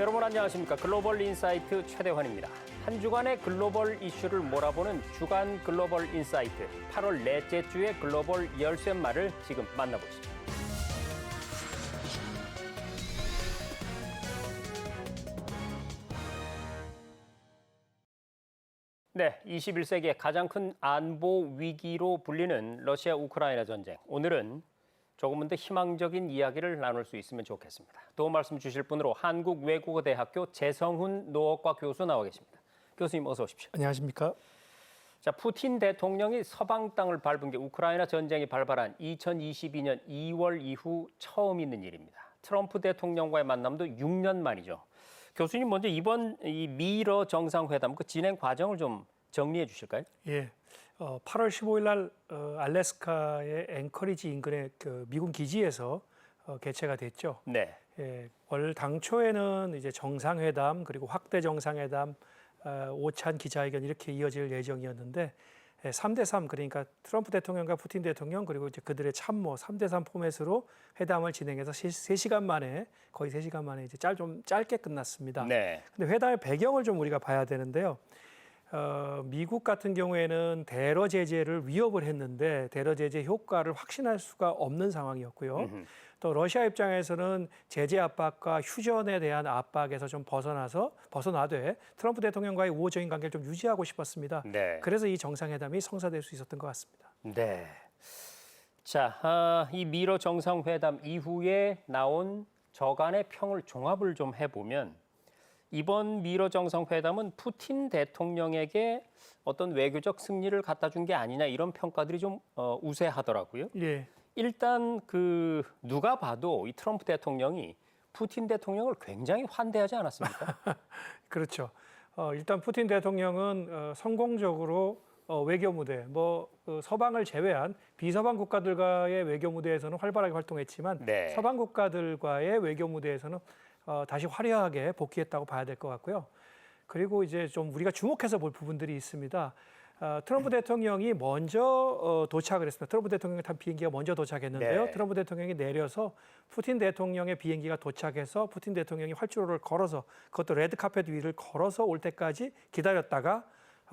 여러분 안녕하십니까. 글로벌 인사이트 최대환입니다. 한 주간의 글로벌 이슈를 몰아보는 주간 글로벌 인사이트 8월 넷째 주의 글로벌 열쇠말을 지금 만나보시죠. 네, 21세기의 가장 큰 안보 위기로 불리는 러시아 우크라이나 전쟁. 오늘은 조금은 더 희망적인 이야기를 나눌 수 있으면 좋겠습니다. 도움 말씀 주실 분으로 한국외국어대학교 재성훈 노학과 교수 나와 계십니다. 교수님 어서 오십시오. 안녕하십니까? 자, 푸틴 대통령이 서방 땅을 밟은 게 우크라이나 전쟁이 발발한 2022년 2월 이후 처음 있는 일입니다. 트럼프 대통령과의 만남도 6년 만이죠. 교수님 먼저 이번 이 미러 정상회담 그 진행 과정을 좀 정리해 주실까요? 예, 8월 15일 날 알래스카의 앵커리지 인근의 그 미군 기지에서 개최가 됐죠. 네. 예, 월 당초에는 이제 정상회담 그리고 확대 정상회담, 오찬 기자회견 이렇게 이어질 예정이었는데 3대3 그러니까 트럼프 대통령과 푸틴 대통령 그리고 이제 그들의 참모 3대3 포맷으로 회담을 진행해서 3시간 만에 거의 3시간 만에 이제 좀 짧게 끝났습니다. 네. 근데 회담의 배경을 좀 우리가 봐야 되는데요. 미국 같은 경우에는 대러 제재를 위협을 했는데 대러 제재 효과를 확신할 수가 없는 상황이었고요. 또 러시아 입장에서는 제재 압박과 휴전에 대한 압박에서 좀 벗어나되 트럼프 대통령과의 우호적인 관계를 좀 유지하고 싶었습니다. 네. 그래서 이 정상회담이 성사될 수 있었던 것 같습니다. 네. 자, 이 미러 정상회담 이후에 나온 저간의 평을 종합을 좀 해보면 이번 미러 정상회담은 푸틴 대통령에게 어떤 외교적 승리를 갖다 준 게 아니냐 이런 평가들이 좀 우세하더라고요. 예. 일단 누가 봐도 이 트럼프 대통령이 푸틴 대통령을 굉장히 환대하지 않았습니까? 그렇죠. 일단 푸틴 대통령은 성공적으로 외교 무대, 서방을 제외한 비서방 국가들과의 외교 무대에서는 활발하게 활동했지만 네. 서방 국가들과의 외교 무대에서는 다시 화려하게 복귀했다고 봐야 될 것 같고요. 그리고 이제 좀 우리가 주목해서 볼 부분들이 있습니다. 트럼프 대통령이 먼저 도착을 했습니다. 트럼프 대통령이 탄 비행기가 먼저 도착했는데요. 네. 트럼프 대통령이 내려서 푸틴 대통령의 비행기가 도착해서 푸틴 대통령이 활주로를 걸어서 그것도 레드카펫 위를 걸어서 올 때까지 기다렸다가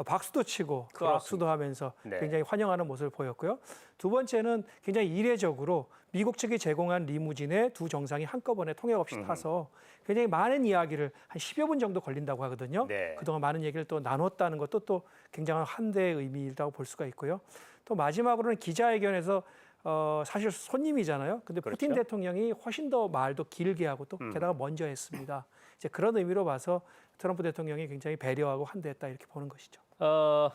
박수도 치고 또 악수도 하면서 네. 굉장히 환영하는 모습을 보였고요. 두 번째는 굉장히 이례적으로 미국 측이 제공한 리무진에 두 정상이 한꺼번에 통역 없이 타서 굉장히 많은 이야기를 한 10여 분 정도 걸린다고 하거든요. 네. 그동안 많은 얘기를 또 나눴다는 것도 또 굉장한 환대의 의미라고 볼 수가 있고요. 또 마지막으로는 기자회견에서 사실 손님이잖아요. 근데 그렇죠. 푸틴 대통령이 훨씬 더 말도 길게 하고 또 게다가 먼저 했습니다. 이제 그런 의미로 봐서 트럼프 대통령이 굉장히 배려하고 환대했다 이렇게 보는 것이죠.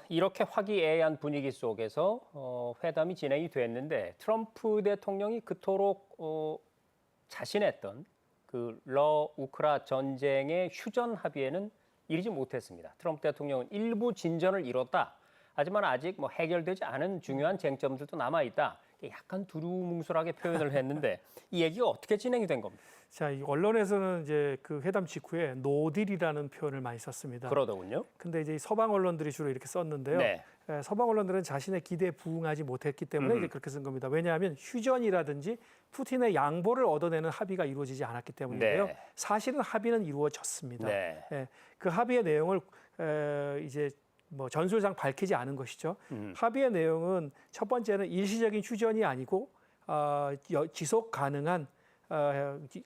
이렇게 화기애애한 분위기 속에서 회담이 진행이 됐는데 트럼프 대통령이 그토록 자신했던 그 우크라 전쟁의 휴전 합의에는 이르지 못했습니다. 트럼프 대통령은 일부 진전을 이뤘다. 하지만 아직 해결되지 않은 중요한 쟁점들도 남아 있다. 약간 두루뭉술하게 표현을 했는데 이 얘기가 어떻게 진행이 된 겁니까? 자, 이 언론에서는 이제 그 회담 직후에 노딜이라는 표현을 많이 썼습니다. 그러더군요. 근데 이제 서방 언론들이 주로 이렇게 썼는데요. 네. 서방 언론들은 자신의 기대에 부응하지 못했기 때문에 이제 그렇게 쓴 겁니다. 왜냐하면 휴전이라든지 푸틴의 양보를 얻어내는 합의가 이루어지지 않았기 때문인데요. 네. 사실은 합의는 이루어졌습니다. 네. 그 합의의 내용을 이제 전술상 밝히지 않은 것이죠. 합의의 내용은 첫 번째는 일시적인 휴전이 아니고 지속 가능한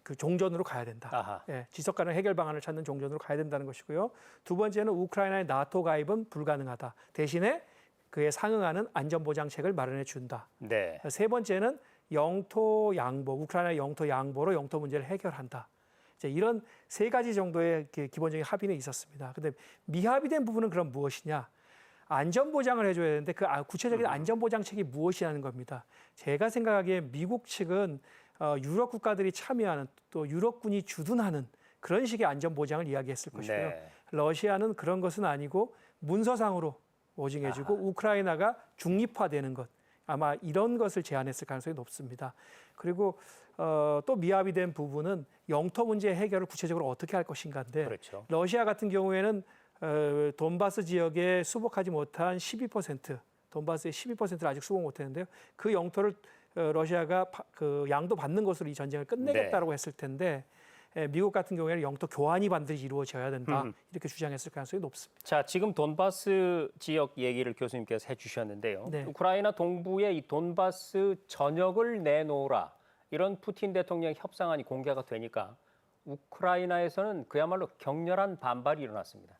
그 종전으로 가야 된다. 지속 가능한 해결 방안을 찾는 종전으로 가야 된다는 것이고요. 두 번째는 우크라이나의 나토 가입은 불가능하다. 대신에 그에 상응하는 안전보장책을 마련해 준다. 네. 세 번째는 영토 양보, 우크라이나 영토 양보로 영토 문제를 해결한다. 이런 세 가지 정도의 기본적인 합의는 있었습니다. 근데 미합의된 부분은 그럼 무엇이냐? 안전보장을 해줘야 되는데 그 구체적인 안전보장책이 무엇이냐는 겁니다. 제가 생각하기에 미국 측은 유럽 국가들이 참여하는 또 유럽군이 주둔하는 그런 식의 안전보장을 이야기했을 것이고요. 네. 러시아는 그런 것은 아니고 문서상으로 보증해주고 우크라이나가 중립화되는 것. 아마 이런 것을 제안했을 가능성이 높습니다. 그리고 또 미합의된 부분은 영토 문제 해결을 구체적으로 어떻게 할 것인가인데 그렇죠. 러시아 같은 경우에는 돈바스 지역에 수복하지 못한 12%, 돈바스의 12%를 아직 수복 못했는데요. 그 영토를 러시아가 그 양도 받는 것으로 이 전쟁을 끝내겠다라고 했을 텐데 미국 같은 경우에는 영토 교환이 반드시 이루어져야 된다. 이렇게 주장했을 가능성이 높습니다. 자, 지금 돈바스 지역 얘기를 교수님께서 해주셨는데요. 네. 우크라이나 동부의 이 돈바스 전역을 내놓으라 이런 푸틴 대통령 협상안이 공개가 되니까 우크라이나에서는 그야말로 격렬한 반발이 일어났습니다.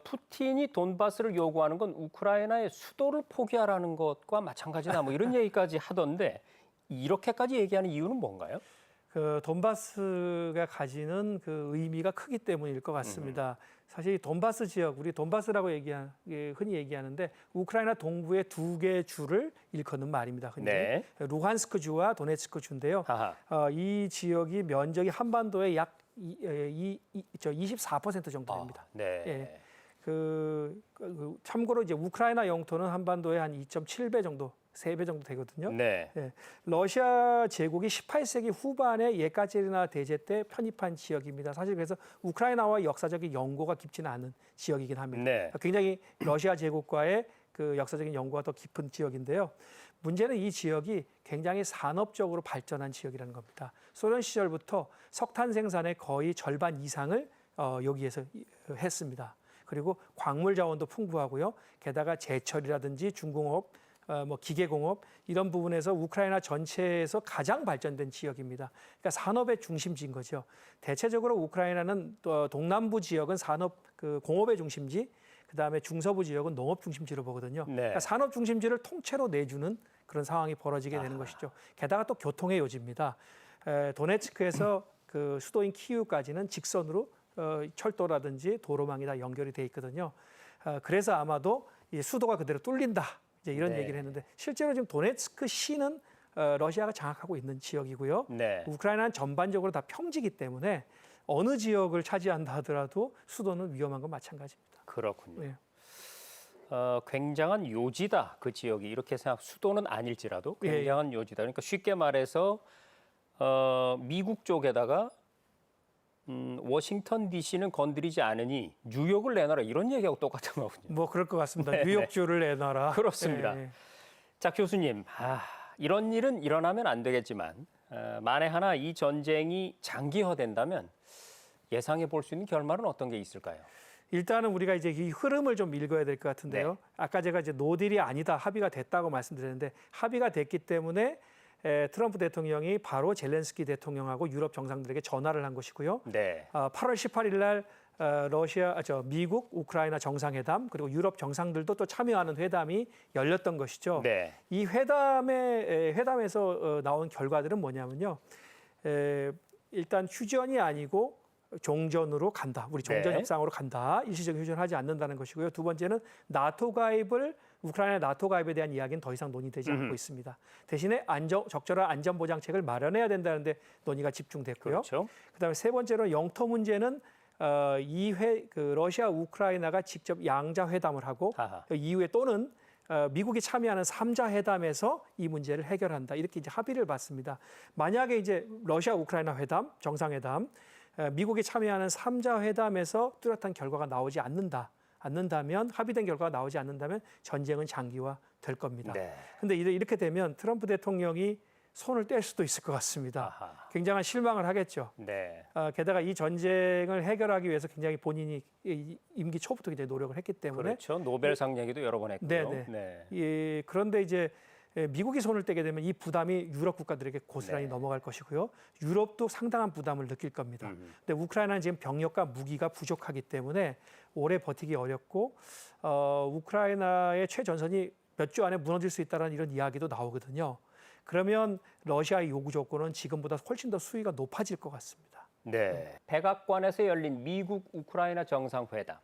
푸틴이 돈바스를 요구하는 건 우크라이나의 수도를 포기하라는 것과 마찬가지다. 뭐 이런 얘기까지 하던데 이렇게까지 얘기하는 이유는 뭔가요? 그 돈바스가 가지는 그 의미가 크기 때문일 것 같습니다. 사실 이 돈바스 지역, 우리 돈바스라고 흔히 얘기하는데 우크라이나 동부의 두 개의 주를 일컫는 말입니다. 흔히 네. 루한스크 주와 도네츠크 주인데요. 이 지역이 면적이 한반도의 약 24% 정도 됩니다. 네. 예. 참고로 이제 우크라이나 영토는 한반도의 한 2.7배 정도, 3배 정도 되거든요. 네. 예. 러시아 제국이 18세기 후반에 예카제리나 대제 때 편입한 지역입니다. 사실 그래서 우크라이나와 역사적인 연고가 깊지는 않은 지역이긴 합니다. 네. 굉장히 러시아 제국과의 그 역사적인 연고가 더 깊은 지역인데요. 문제는 이 지역이 굉장히 산업적으로 발전한 지역이라는 겁니다. 소련 시절부터 석탄 생산의 거의 절반 이상을 여기에서 했습니다. 그리고 광물 자원도 풍부하고요. 게다가 제철이라든지 중공업, 기계공업 이런 부분에서 우크라이나 전체에서 가장 발전된 지역입니다. 그러니까 산업의 중심지인 거죠. 대체적으로 우크라이나는 또 동남부 지역은 공업의 중심지, 그다음에 중서부 지역은 농업 중심지로 보거든요. 네. 그러니까 산업 중심지를 통째로 내주는 그런 상황이 벌어지게 되는 것이죠. 게다가 또 교통의 요지입니다. 도네츠크에서 그 수도인 키이우까지는 직선으로 철도라든지 도로망이 다 연결이 돼 있거든요. 그래서 아마도 이 수도가 그대로 뚫린다. 이제 이런 네. 얘기를 했는데 실제로 지금 도네츠크 시는 러시아가 장악하고 있는 지역이고요. 네. 우크라이나는 전반적으로 다 평지이기 때문에 어느 지역을 차지한다 하더라도 수도는 위험한 건 마찬가지입니다. 그렇군요. 네. 굉장한 요지다 그 지역이 이렇게 수도는 아닐지라도 예, 예. 굉장한 요지다. 그러니까 쉽게 말해서 미국 쪽에다가 워싱턴 D.C.는 건드리지 않으니 뉴욕을 내놔라 이런 얘기하고 똑같은 거군요. 뭐 그럴 것 같습니다. 네, 뉴욕주를 내놔라. 그렇습니다. 예, 예. 자, 교수님, 이런 일은 일어나면 안 되겠지만 만에 하나 이 전쟁이 장기화된다면 예상해 볼 수 있는 결말은 어떤 게 있을까요? 일단은 우리가 이제 이 흐름을 좀 읽어야 될 것 같은데요. 네. 아까 제가 이제 노딜이 아니다 합의가 됐다고 말씀드렸는데 합의가 됐기 때문에 트럼프 대통령이 바로 젤렌스키 대통령하고 유럽 정상들에게 전화를 한 것이고요. 네. 8월 18일 날 미국, 우크라이나 정상회담 그리고 유럽 정상들도 또 참여하는 회담이 열렸던 것이죠. 네. 이 회담에서 나온 결과들은 뭐냐면요. 일단 휴전이 아니고 종전으로 간다. 우리 종전 네. 협상으로 간다. 일시적 휴전하지 않는다는 것이고요. 두 번째는 나토 가입을 우크라이나 나토 가입에 대한 이야기는 더 이상 논의되지 않고 있습니다. 대신에 적절한 안전 보장책을 마련해야 된다는데 논의가 집중됐고요. 그렇죠. 그다음에 세 번째로 영토 문제는 러시아 우크라이나가 직접 양자 회담을 하고 이후에 또는 미국이 참여하는 3자 회담에서 이 문제를 해결한다. 이렇게 이제 합의를 봤습니다. 만약에 이제 러시아 우크라이나 회담, 정상회담 미국이 참여하는 3자 회담에서 뚜렷한 결과가 나오지 않는다면 합의된 결과가 나오지 않는다면 전쟁은 장기화 될 겁니다. 그런데 이렇게 되면 트럼프 대통령이 손을 뗄 수도 있을 것 같습니다. 굉장한 실망을 하겠죠. 네. 게다가 이 전쟁을 해결하기 위해서 굉장히 본인이 임기 초부터 이제 노력을 했기 때문에 그렇죠. 노벨상 얘기도 여러 번 했고요. 네네. 예, 그런데 이제 미국이 손을 떼게 되면 이 부담이 유럽 국가들에게 고스란히 넘어갈 것이고요. 유럽도 상당한 부담을 느낄 겁니다. 근데 우크라이나는 지금 병력과 무기가 부족하기 때문에 오래 버티기 어렵고 우크라이나의 최전선이 몇 주 안에 무너질 수 있다는 이런 이야기도 나오거든요. 그러면 러시아의 요구 조건은 지금보다 훨씬 더 수위가 높아질 것 같습니다. 네. 백악관에서 열린 미국 우크라이나 정상회담.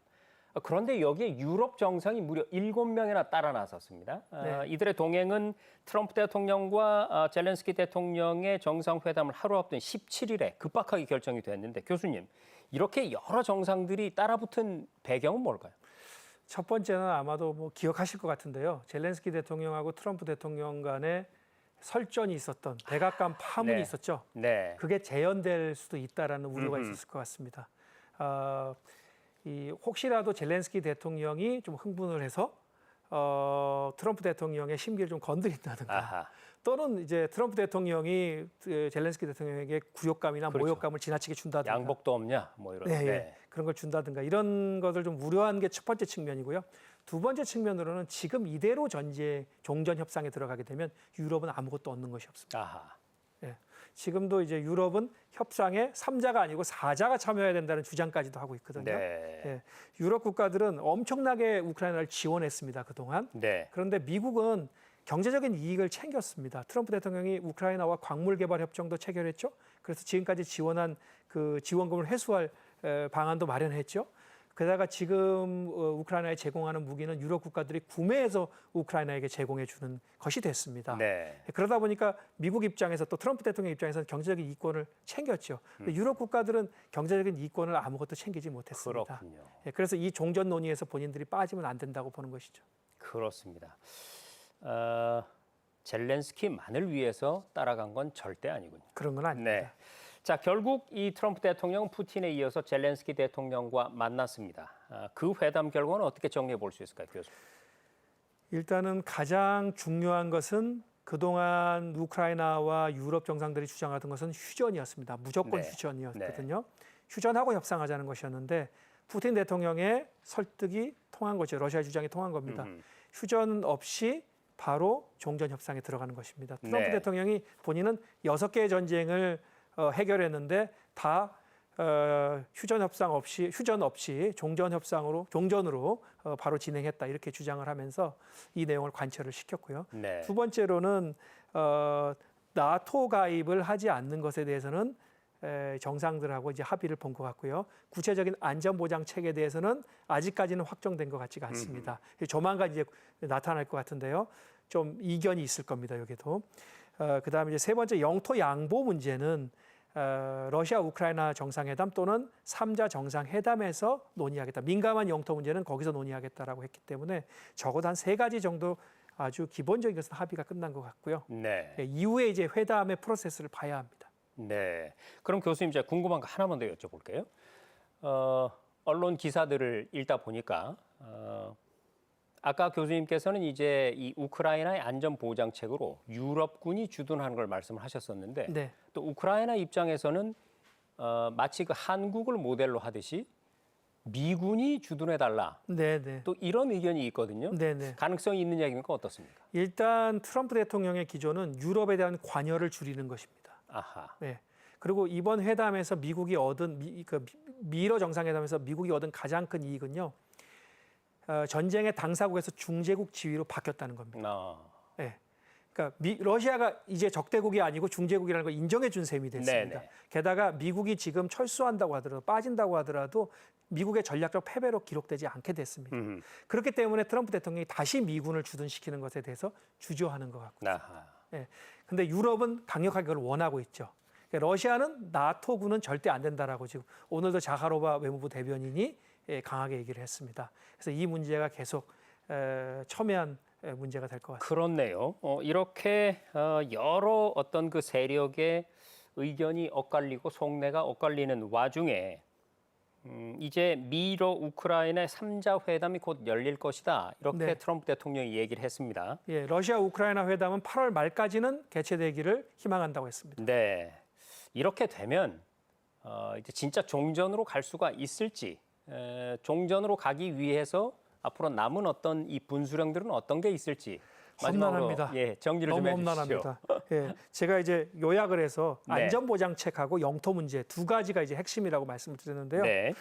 그런데 여기에 유럽 정상이 무려 7명이나 따라 나섰습니다. 네. 이들의 동행은 트럼프 대통령과 젤렌스키 대통령의 정상회담을 하루 앞둔 17일에 급박하게 결정이 됐는데 교수님, 이렇게 여러 정상들이 따라붙은 배경은 뭘까요? 첫 번째는 아마도 뭐 기억하실 것 같은데요. 젤렌스키 대통령하고 트럼프 대통령 간에 설전이 있었던 백악관 파문이 네. 있었죠. 네. 그게 재현될 수도 있다라는 우려가 있었을 것 같습니다. 혹시라도 젤렌스키 대통령이 좀 흥분을 해서 트럼프 대통령의 심기를 좀 건드린다든가 아하. 또는 이제 트럼프 대통령이 젤렌스키 대통령에게 굴욕감이나 그렇죠. 모욕감을 지나치게 준다든가 양복도 없냐? 뭐 이런. 네, 예. 그런 걸 준다든가 이런 것을 좀 우려한 게 첫 번째 측면이고요. 두 번째 측면으로는 지금 이대로 종전 협상에 들어가게 되면 유럽은 아무것도 얻는 것이 없습니다. 아하. 예. 지금도 이제 유럽은 협상에 3자가 아니고 4자가 참여해야 된다는 주장까지도 하고 있거든요. 네. 예. 유럽 국가들은 엄청나게 우크라이나를 지원했습니다, 그동안. 네. 그런데 미국은 경제적인 이익을 챙겼습니다. 트럼프 대통령이 우크라이나와 광물 개발 협정도 체결했죠. 그래서 지금까지 지원한 그 지원금을 회수할 방안도 마련했죠. 게다가 지금 우크라이나에 제공하는 무기는 유럽 국가들이 구매해서 우크라이나에게 제공해 주는 것이 됐습니다. 네. 그러다 보니까 미국 입장에서 또 트럼프 대통령 입장에서는 경제적인 이권을 챙겼죠. 근데 유럽 국가들은 경제적인 이권을 아무것도 챙기지 못했습니다. 그렇군요. 그래서 이 종전 논의에서 본인들이 빠지면 안 된다고 보는 것이죠. 그렇습니다. 젤렌스키만을 위해서 따라간 건 절대 아니군요. 그런 건 아닙니다. 네. 자, 결국 이 트럼프 대통령은 푸틴에 이어서 젤렌스키 대통령과 만났습니다. 그 회담 결과는 어떻게 정리해 볼 수 있을까요, 교수님? 일단은 가장 중요한 것은 그동안 우크라이나와 유럽 정상들이 주장하던 것은 휴전이었습니다. 무조건 네. 휴전이었거든요. 휴전하고 협상하자는 것이었는데 푸틴 대통령의 설득이 통한 거죠. 러시아 주장이 통한 겁니다. 휴전 없이 바로 종전 협상에 들어가는 것입니다. 트럼프 네. 대통령이 본인은 6개의 전쟁을 해결했는데 다 휴전 없이 종전으로 바로 진행했다 이렇게 주장을 하면서 이 내용을 관철을 시켰고요. 네. 두 번째로는 나토 가입을 하지 않는 것에 대해서는 정상들하고 이제 합의를 본 것 같고요. 구체적인 안전보장 체계에 대해서는 아직까지는 확정된 것 같지가 않습니다. 조만간 이제 나타날 것 같은데요. 좀 이견이 있을 겁니다. 여기도. 그다음에 이제 세 번째 영토 양보 문제는 러시아 우크라이나 정상회담 또는 3자 정상회담에서 논의하겠다. 민감한 영토 문제는 거기서 논의하겠다라고 했기 때문에 적어도 한 3가지 정도 아주 기본적인 것은 합의가 끝난 것 같고요. 네. 이후에 이제 회담의 프로세스를 봐야 합니다. 네. 그럼 교수님 제가 궁금한 거 하나만 더 여쭤볼게요. 언론 기사들을 읽다 보니까 아까 교수님께서는 이제 이 우크라이나의 안전 보장책으로 유럽군이 주둔하는 걸 말씀을 하셨었는데 네. 또 우크라이나 입장에서는 마치 그 한국을 모델로 하듯이 미군이 주둔해 달라. 네, 네. 또 이런 의견이 있거든요. 네, 네. 가능성이 있는 얘기입니까 어떻습니까? 일단 트럼프 대통령의 기조는 유럽에 대한 관여를 줄이는 것입니다. 아하. 네. 그리고 이번 회담에서 미국이 얻은 미러 정상회담에서 미국이 얻은 가장 큰 이익은요. 전쟁의 당사국에서 중재국 지위로 바뀌었다는 겁니다. 네. 그러니까 러시아가 이제 적대국이 아니고 중재국이라는 걸 인정해 준 셈이 됐습니다. 네네. 게다가 미국이 지금 철수한다고 하더라도 빠진다고 하더라도 미국의 전략적 패배로 기록되지 않게 됐습니다. 그렇기 때문에 트럼프 대통령이 다시 미군을 주둔시키는 것에 대해서 주저하는 것 같고요. 아하. 근데 유럽은 강력하게 그걸 원하고 있죠. 그러니까 러시아는 나토군은 절대 안 된다라고 지금 오늘도 자하로바 외무부 대변인이 강하게 얘기를 했습니다. 그래서 이 문제가 계속 첨예한 문제가 될 것 같습니다. 그렇네요. 이렇게 여러 어떤 그 세력의 의견이 엇갈리고 속내가 엇갈리는 와중에 이제 미러 우크라이나의 3자 회담이 곧 열릴 것이다. 이렇게 네. 트럼프 대통령이 얘기를 했습니다. 예, 러시아 우크라이나 회담은 8월 말까지는 개최되기를 희망한다고 했습니다. 네, 이렇게 되면 이제 진짜 종전으로 갈 수가 있을지, 종전으로 가기 위해서 앞으로 남은 어떤 이 분수령들은 어떤 게 있을지 마지막으로 험난합니다. 정리를 좀 너무 해주시죠. 험난합니다. 예, 제가 이제 요약을 해서 네. 안전보장책하고 영토 문제 두 가지가 이제 핵심이라고 말씀을 드렸는데요. 네,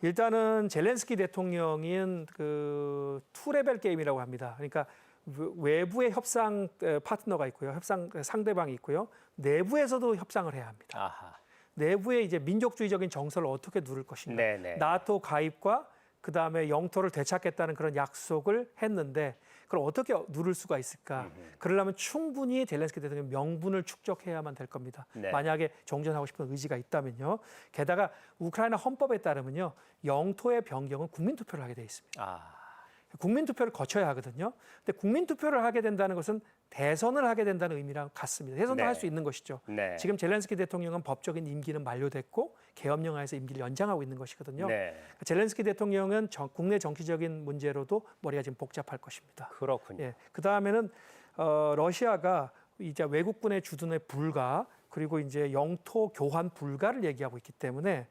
일단은 젤렌스키 대통령인 그 투레벨 게임이라고 합니다. 그러니까 외부의 협상 파트너가 있고요, 협상 상대방이 있고요, 내부에서도 협상을 해야 합니다. 아하, 내부의 이제 민족주의적인 정서를 어떻게 누를 것인가. 네네. 나토 가입과 그 다음에 영토를 되찾겠다는 그런 약속을 했는데 그걸 어떻게 누를 수가 있을까? 그러려면 충분히 젤렌스키 대통령 명분을 축적해야만 될 겁니다. 네. 만약에 종전하고 싶은 의지가 있다면요. 게다가 우크라이나 헌법에 따르면요, 영토의 변경은 국민투표를 하게 돼 있습니다. 아, 국민 투표를 거쳐야 하거든요. 근데 국민 투표를 하게 된다는 것은 대선을 하게 된다는 의미랑 같습니다. 대선도 네. 할 수 있는 것이죠. 네. 지금 젤렌스키 대통령은 법적인 임기는 만료됐고 계엄령 하에서 임기를 연장하고 있는 것이거든요. 네. 젤렌스키 대통령은 국내 정치적인 문제로도 머리가 지금 복잡할 것입니다. 그렇군요. 예, 그 다음에는 러시아가 이제 외국군의 주둔의 불가 그리고 이제 영토 교환 불가를 얘기하고 있기 때문에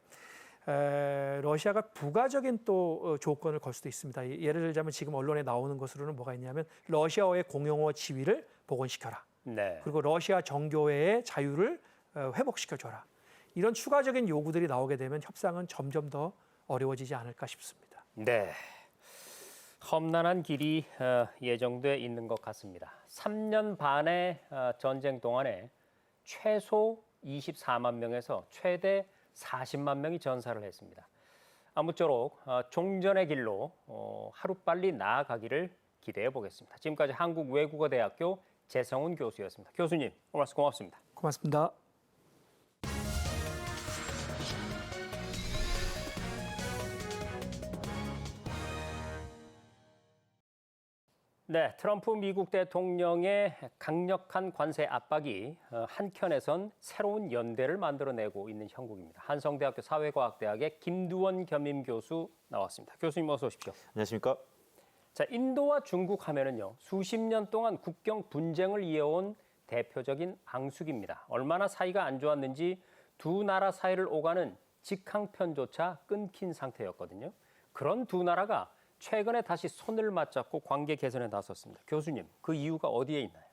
러시아가 부가적인 또 조건을 걸 수도 있습니다. 예를 들자면 지금 언론에 나오는 것으로는 뭐가 있냐면 러시아어의 공용어 지위를 복원시켜라. 네. 그리고 러시아 정교회의 자유를 회복시켜줘라. 이런 추가적인 요구들이 나오게 되면 협상은 점점 더 어려워지지 않을까 싶습니다. 네. 험난한 길이 예정돼 있는 것 같습니다. 3년 반의 전쟁 동안에 최소 24만 명에서 최대 40만 명이 전사를 했습니다. 아무쪼록 종전의 길로 하루빨리 나아가기를 기대해 보겠습니다. 지금까지 한국외국어대학교 재성훈 교수였습니다. 교수님, 오늘 말씀 고맙습니다. 고맙습니다. 네, 트럼프 미국 대통령의 강력한 관세 압박이 한켠에선 새로운 연대를 만들어내고 있는 형국입니다. 한성대학교 사회과학대학의 김두원 겸임 교수 나왔습니다. 교수님 어서 오십시오. 안녕하십니까? 자, 인도와 중국 하면은요, 수십 년 동안 국경 분쟁을 이어온 대표적인 앙숙입니다. 얼마나 사이가 안 좋았는지 두 나라 사이를 오가는 직항편조차 끊긴 상태였거든요. 그런 두 나라가 최근에 다시 손을 맞잡고 관계 개선에 나섰습니다. 교수님, 그 이유가 어디에 있나요?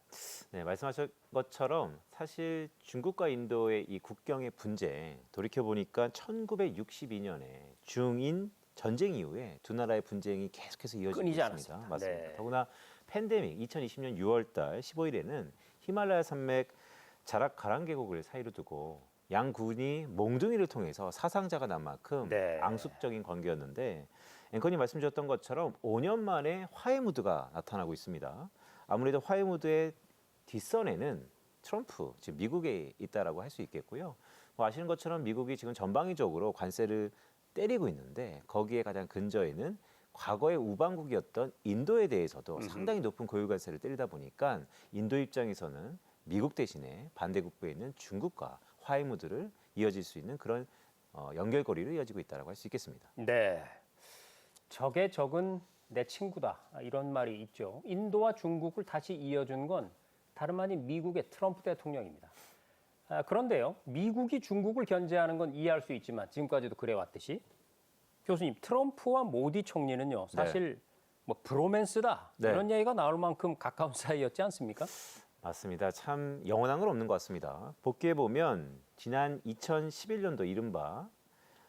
네, 말씀하신 것처럼 사실 중국과 인도의 이 국경의 분쟁 돌이켜 보니까 1962년에 중인 전쟁 이후에 두 나라의 분쟁이 계속해서 이어지고 끊이지 있습니다. 않았습니다. 맞습니다. 네. 더구나 팬데믹 2020년 6월달 15일에는 히말라야 산맥 자락가랑 계곡을 사이로 두고 양군이 몽둥이를 통해서 사상자가 난 만큼 네. 앙숙적인 관계였는데 앵커님 말씀 주셨던 것처럼 5년 만에 화해 무드가 나타나고 있습니다. 아무래도 화해 무드의 뒷선에는 트럼프, 즉 미국에 있다라고 할 수 있겠고요. 뭐 아시는 것처럼 미국이 지금 전방위적으로 관세를 때리고 있는데 거기에 가장 근저에는 과거의 우방국이었던 인도에 대해서도 상당히 높은 고유 관세를 때리다 보니까 인도 입장에서는 미국 대신에 반대국부에 있는 중국과 화해 무드를 이어질 수 있는 그런 연결고리로 이어지고 있다라고 할 수 있겠습니다. 네. 적의 적은 내 친구다. 이런 말이 있죠. 인도와 중국을 다시 이어준 건 다름 아닌 미국의 트럼프 대통령입니다. 그런데요, 미국이 중국을 견제하는 건 이해할 수 있지만 지금까지도 그래왔듯이 교수님, 트럼프와 모디 총리는요, 사실 뭐 브로맨스다 네. 이런 얘기가 나올 만큼 가까운 사이였지 않습니까? 맞습니다. 참 영원한 건 없는 것 같습니다. 복귀해 보면 지난 2011년도 이른바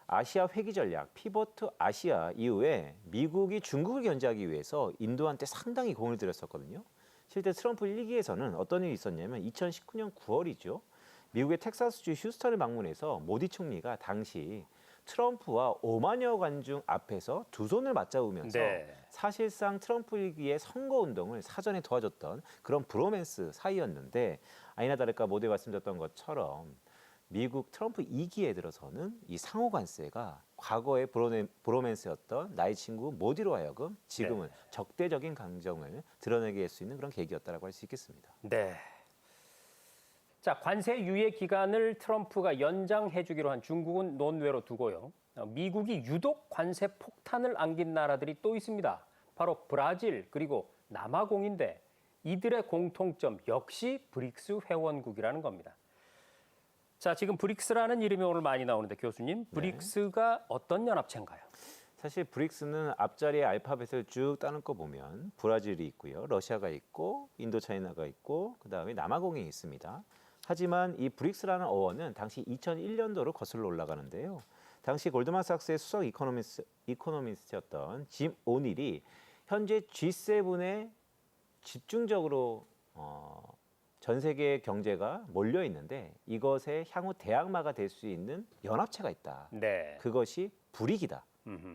아시아 회귀 전략 피보트 아시아 이후에 미국이 중국을 견제하기 위해서 인도한테 상당히 공을 들였었거든요. 실제 트럼프 1기에서는 어떤 일이 있었냐면 2019년 9월이죠. 미국의 텍사스주 휴스턴을 방문해서 모디 총리가 당시 트럼프와 5만여 관중 앞에서 두 손을 맞잡으면서 네. 사실상 트럼프 1기의 선거운동을 사전에 도와줬던 그런 브로맨스 사이였는데 아니나 다를까 모두에 말씀드렸던 것처럼 미국 트럼프 2기에 들어서는 이 상호 관세가 과거의 브로맨스였던 나의 친구 모디로 하여금 지금은 적대적인 감정을 드러내게 할 수 있는 그런 계기였다라고 할 수 있겠습니다. 네. 자, 관세 유예 기간을 트럼프가 연장해 주기로 한 중국은 논외로 두고요. 미국이 유독 관세 폭탄을 안긴 나라들이 또 있습니다. 바로 브라질 그리고 남아공인데 이들의 공통점 역시 브릭스 회원국이라는 겁니다. 자, 지금 브릭스라는 이름이 오늘 많이 나오는데 교수님, 브릭스가 어떤 연합체인가요? 사실 브릭스는 앞자리에 알파벳을 쭉 따놓고 보면 브라질이 있고요. 러시아가 있고 인도차이나가 있고 그다음에 남아공이 있습니다. 하지만 이 브릭스라는 어원은 당시 2001년도로 거슬러 올라가는데요. 당시 골드만삭스의 수석 이코노미스트였던 짐 오닐이 현재 G7에 집중적으로 전 세계 경제가 몰려 있는데 이것의 향후 대항마가 될 수 있는 연합체가 있다. 네. 그것이 브릭이다.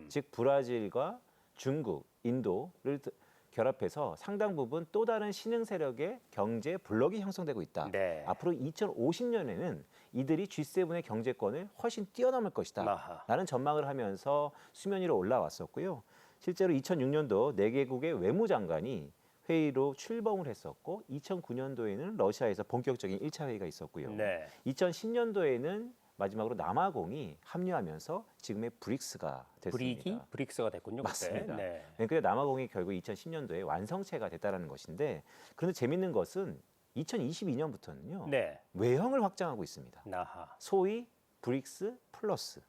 즉 브라질과 중국, 인도를 결합해서 상당 부분 또 다른 신흥 세력의 경제 블록이 형성되고 있다. 네. 앞으로 2050년에는 이들이 G7의 경제권을 훨씬 뛰어넘을 것이다. 아하. 라는 전망을 하면서 수면 위로 올라왔었고요. 실제로 2006년도 4개국의 외무장관이 회의로 출범을 했었고 2009년도에는 러시아에서 본격적인 1차 회의가 있었고요. 네. 2010년도에는 마지막으로 남아공이 합류하면서 지금의 브릭스가 됐습니다. 브릭스가 됐군요. 맞습니다. 그때. 네. 그러니까 남아공이 결국 2010년도에 완성체가 됐다는 것인데 그런데 재밌는 것은 2022년부터는요. 네. 외형을 확장하고 있습니다. 나하. 소위 브릭스 플러스.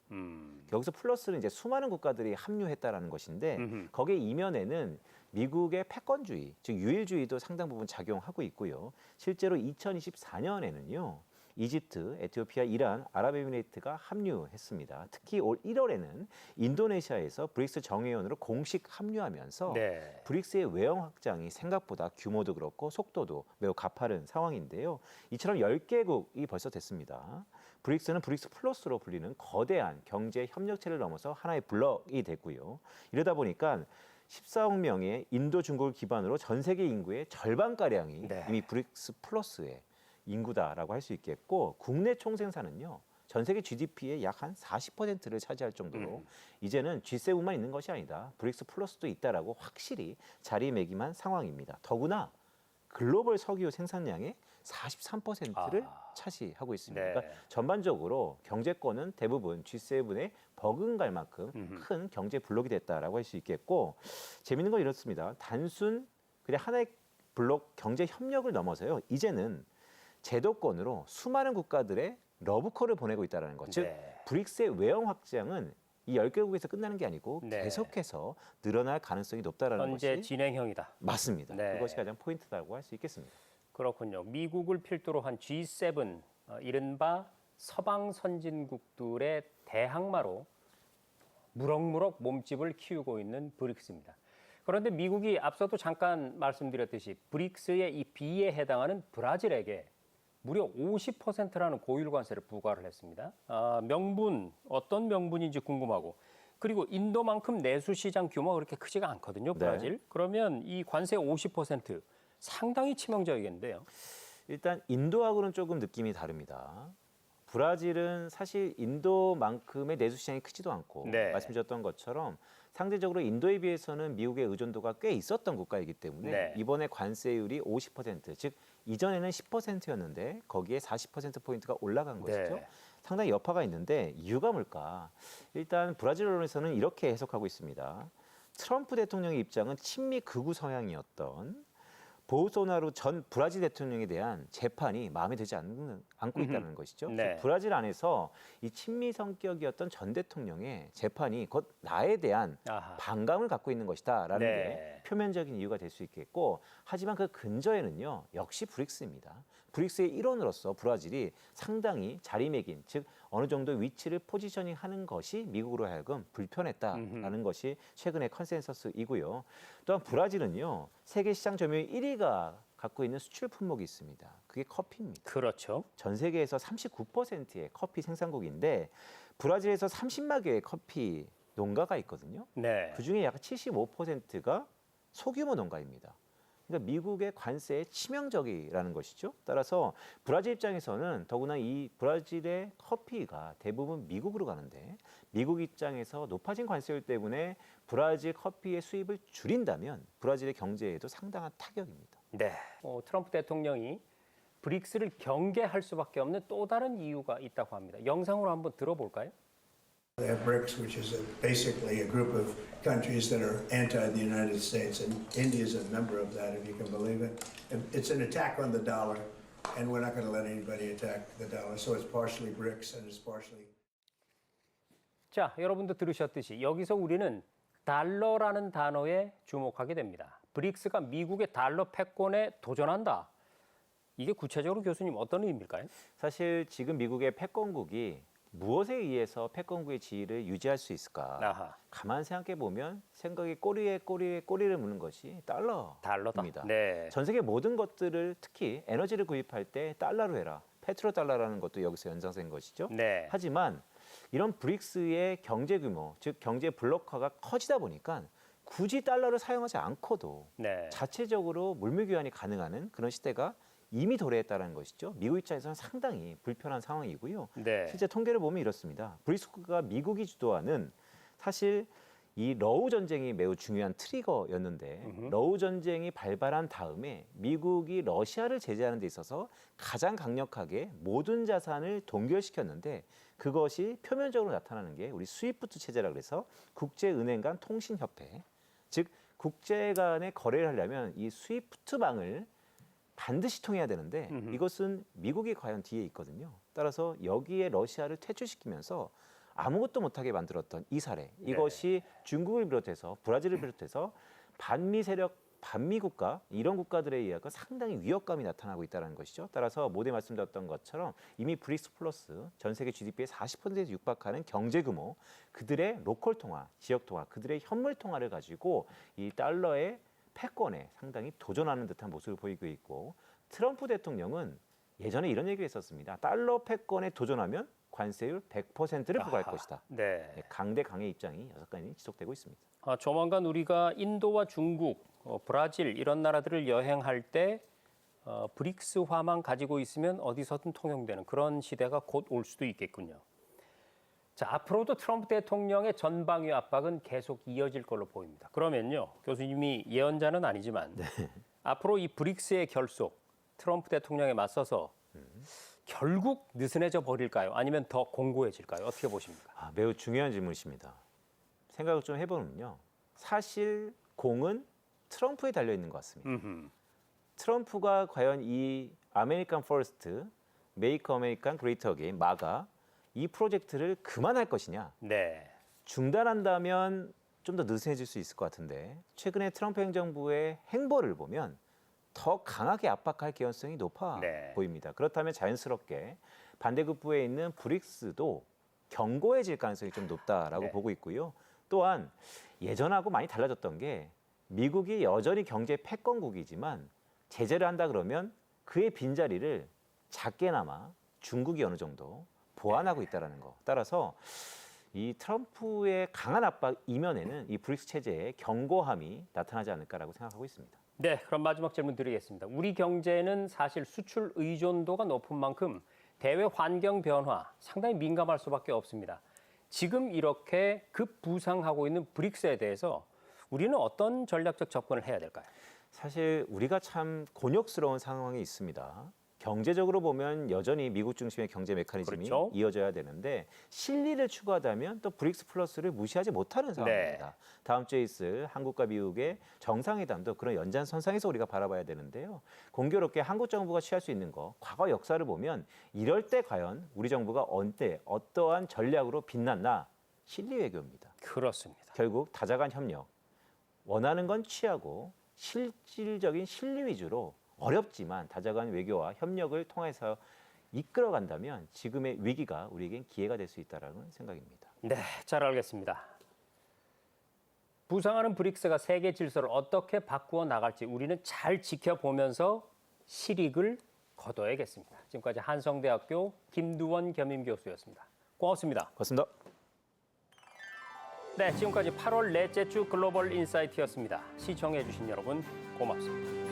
여기서 플러스는 이제 수많은 국가들이 합류했다라는 것인데 음흠. 거기에 이면에는 미국의 패권주의, 즉 유일주의도 상당 부분 작용하고 있고요. 실제로 2024년에는요. 이집트, 에티오피아, 이란, 아랍에미레이트가 합류했습니다. 특히 올 1월에는 인도네시아에서 브릭스 정회원으로 공식 합류하면서 네. 브릭스의 외형 확장이 생각보다 규모도 그렇고 속도도 매우 가파른 상황인데요. 이처럼 10개국이 벌써 됐습니다. 브릭스는 브릭스 플러스로 불리는 거대한 경제 협력체를 넘어서 하나의 블럭이 됐고요. 이러다 보니까 14억 명의 인도, 중국을 기반으로 전 세계 인구의 절반가량이 네. 이미 브릭스 플러스의 인구다라고 할 수 있겠고 국내 총생산은요. 전 세계 GDP의 약 한 40%를 차지할 정도로 이제는 G7만 있는 것이 아니다. 브릭스 플러스도 있다라고 확실히 자리매김한 상황입니다. 더구나 글로벌 석유 생산량의 43%를 차지하고 있습니다. 네. 그러니까 전반적으로 경제권은 대부분 G7에 버금갈 만큼 큰 경제 블록이 됐다라고 할 수 있겠고 재밌는 건 이렇습니다. 단순 그냥 하나의 블록 경제 협력을 넘어서요. 이제는 제도권으로 수많은 국가들의 러브콜을 보내고 있다는 것. 즉 네. 브릭스의 외형 확장은 이 10개국에서 끝나는 게 아니고 네. 계속해서 늘어날 가능성이 높다라는 현재 것이 진행형이다. 맞습니다. 네. 그것이 가장 포인트라고 할 수 있겠습니다. 그렇군요. 미국을 필두로 한 G7, 이른바 서방 선진국들의 대항마로 무럭무럭 몸집을 키우고 있는 브릭스입니다. 그런데 미국이 앞서도 잠깐 말씀드렸듯이 브릭스의 이 B에 해당하는 브라질에게 무려 50%라는 고율 관세를 부과를 했습니다. 명분, 어떤 명분인지 궁금하고 그리고 인도만큼 내수 시장 규모가 그렇게 크지가 않거든요, 브라질. 네. 그러면 이 관세 50% 상당히 치명적이겠는데요. 일단 인도하고는 조금 느낌이 다릅니다. 브라질은 사실 인도만큼의 내수 시장이 크지도 않고 네. 말씀드렸던 것처럼 상대적으로 인도에 비해서는 미국의 의존도가 꽤 있었던 국가이기 때문에 네. 이번에 관세율이 50%, 즉 이전에는 10%였는데 거기에 40%포인트가 올라간 것이죠. 네. 상당히 여파가 있는데 이유가 뭘까? 일단 브라질 언론에서는 이렇게 해석하고 있습니다. 트럼프 대통령의 입장은 친미 극우 성향이었던 보우소나루 전 브라질 대통령에 대한 재판이 마음에 들지 않고 있다는 것이죠. 네. 즉 브라질 안에서 이 친미 성격이었던 전 대통령의 재판이 곧 나에 대한 아하. 반감을 갖고 있는 것이다라는 네. 게 표면적인 이유가 될 수 있겠고 하지만 그 근저에는요. 역시 브릭스입니다. 브릭스의 일원으로서 브라질이 상당히 자리매김, 즉 어느 정도 위치를 포지셔닝하는 것이 미국으로 하여금 불편했다라는 것이 최근의 컨센서스이고요. 또한 브라질은요. 세계 시장 점유율 1위가 갖고 있는 수출 품목이 있습니다. 그게 커피입니다. 그렇죠. 전 세계에서 39%의 커피 생산국인데 브라질에서 30만 개의 커피 농가가 있거든요. 네. 그중에 약 75%가 소규모 농가입니다. 그러니까 미국의 관세에 치명적이라는 것이죠. 따라서 브라질 입장에서는 더구나 이 브라질의 커피가 대부분 미국으로 가는데 미국 입장에서 높아진 관세율 때문에 브라질 커피의 수입을 줄인다면 브라질의 경제에도 상당한 타격입니다. 네. 트럼프 대통령이 브릭스를 경계할 수밖에 없는 또 다른 이유가 있다고 합니다. 영상으로 한번 들어볼까요? They have BRICS, which is basically a group of countries that are anti the United States, and India is a member of that, if you can believe it. And it's an attack on the dollar, and we're not going to let anybody attack the dollar. So it's partially BRICS and it's partially. 자, 여러분도 들으셨듯이 여기서 우리는 달러라는 단어에 주목하게 됩니다. 브릭스가 미국의 달러 패권에 도전한다. 이게 구체적으로 교수님 어떤 의미일까요? 사실 지금 미국의 패권국이 무엇에 의해서 패권국의 지위를 유지할 수 있을까? 아하. 가만 생각해 보면 생각이 꼬리를 무는 것이 달러입니다. 달러다. 네. 전 세계 모든 것들을 특히 에너지를 구입할 때 달러로 해라. 페트로 달러라는 것도 여기서 연장된 것이죠. 네. 하지만 이런 브릭스의 경제 규모, 즉 경제 블록화가 커지다 보니까 굳이 달러를 사용하지 않고도 네. 자체적으로 물물 교환이 가능한 그런 시대가 이미 도래했다는 것이죠. 미국 입장에서는 상당히 불편한 상황이고요. 네. 실제 통계를 보면 이렇습니다. 브릭스가 미국이 주도하는 사실 이 러우 전쟁이 매우 중요한 트리거였는데 러우 전쟁이 발발한 다음에 미국이 러시아를 제재하는 데 있어서 가장 강력하게 모든 자산을 동결시켰는데 그것이 표면적으로 나타나는 게 우리 스위프트 체제라 그래서 국제은행 간 통신협회, 즉 국제 간의 거래를 하려면 이 스위프트망을 반드시 통해야 되는데 이것은 미국이 과연 뒤에 있거든요. 따라서 여기에 러시아를 퇴출시키면서 아무것도 못하게 만들었던 이 사례, 이것이 중국을 비롯해서 브라질을 비롯해서 반미 세력, 반미 국가 이런 국가들에 의해서 상당히 위협감이 나타나고 있다는 것이죠. 따라서 모두에 말씀드렸던 것처럼 이미 브릭스 플러스 전 세계 GDP의 40%에 육박하는 경제 규모, 그들의 로컬 통화, 지역 통화, 그들의 현물 통화를 가지고 이 달러의 패권에 상당히 도전하는 듯한 모습을 보이고 있고 트럼프 대통령은 예전에 이런 얘기를 했었습니다. 달러 패권에 도전하면 관세율 100%를 부과할 것이다. 네. 강대 강의 입장이 6건이 지속되고 있습니다. 조만간 우리가 인도와 중국, 브라질 이런 나라들을 여행할 때 브릭스화만 가지고 있으면 어디서든 통용되는 그런 시대가 곧 올 수도 있겠군요. 자, 앞으로도 트럼프 대통령의 전방위 압박은 계속 이어질 걸로 보입니다. 그러면요, 교수님이 예언자는 아니지만 앞으로 이 브릭스의 결속, 트럼프 대통령에 맞서서 결국 느슨해져 버릴까요? 아니면 더 공고해질까요? 어떻게 보십니까? 매우 중요한 질문이십니다. 생각을 좀 해보면요. 사실 공은 트럼프에 달려 있는 것 같습니다. 트럼프가 과연 이 아메리칸 퍼스트, 메이크 아메리칸 그레이트 어게인, 마가 이 프로젝트를 그만할 것이냐, 네. 중단한다면 좀 더 느슨해질 수 있을 것 같은데 최근에 트럼프 행정부의 행보를 보면 더 강하게 압박할 개연성이 높아 보입니다. 그렇다면 자연스럽게 반대급부에 있는 브릭스도 견고해질 가능성이 좀 높다라고 보고 있고요. 또한 예전하고 많이 달라졌던 게 미국이 여전히 경제 패권국이지만 제재를 한다 그러면 그의 빈자리를 작게나마 중국이 어느 정도 보완하고 있다는 거. 따라서 이 트럼프의 강한 압박 이면에는 이 브릭스 체제의 견고함이 나타나지 않을까라고 생각하고 있습니다. 네, 그럼 마지막 질문 드리겠습니다. 우리 경제는 사실 수출 의존도가 높은 만큼 대외 환경 변화 상당히 민감할 수밖에 없습니다. 지금 이렇게 급부상하고 있는 브릭스에 대해서 우리는 어떤 전략적 접근을 해야 될까요? 사실 우리가 참 곤욕스러운 상황에 있습니다. 경제적으로 보면 여전히 미국 중심의 경제 메커니즘이 그렇죠. 이어져야 되는데 실리를 추구하다면 또 브릭스 플러스를 무시하지 못하는 상황입니다. 다음 주에 있을 한국과 미국의 정상회담도 그런 연장선상에서 우리가 바라봐야 되는데요. 공교롭게 한국 정부가 취할 수 있는 거, 과거 역사를 보면 이럴 때 과연 우리 정부가 언제 어떠한 전략으로 빛났나? 실리 외교입니다. 그렇습니다. 결국 다자간 협력, 원하는 건 취하고 실질적인 실리 위주로 어렵지만 다자간 외교와 협력을 통해서 이끌어간다면 지금의 위기가 우리에겐 기회가 될 수 있다는 생각입니다. 네, 잘 알겠습니다. 부상하는 브릭스가 세계 질서를 어떻게 바꾸어 나갈지 우리는 잘 지켜보면서 실익을 거둬야겠습니다. 지금까지 한성대학교 김두원 겸임 교수였습니다. 고맙습니다. 고맙습니다. 네, 지금까지 8월 넷째 주 글로벌 인사이트였습니다. 시청해 주신 여러분 고맙습니다.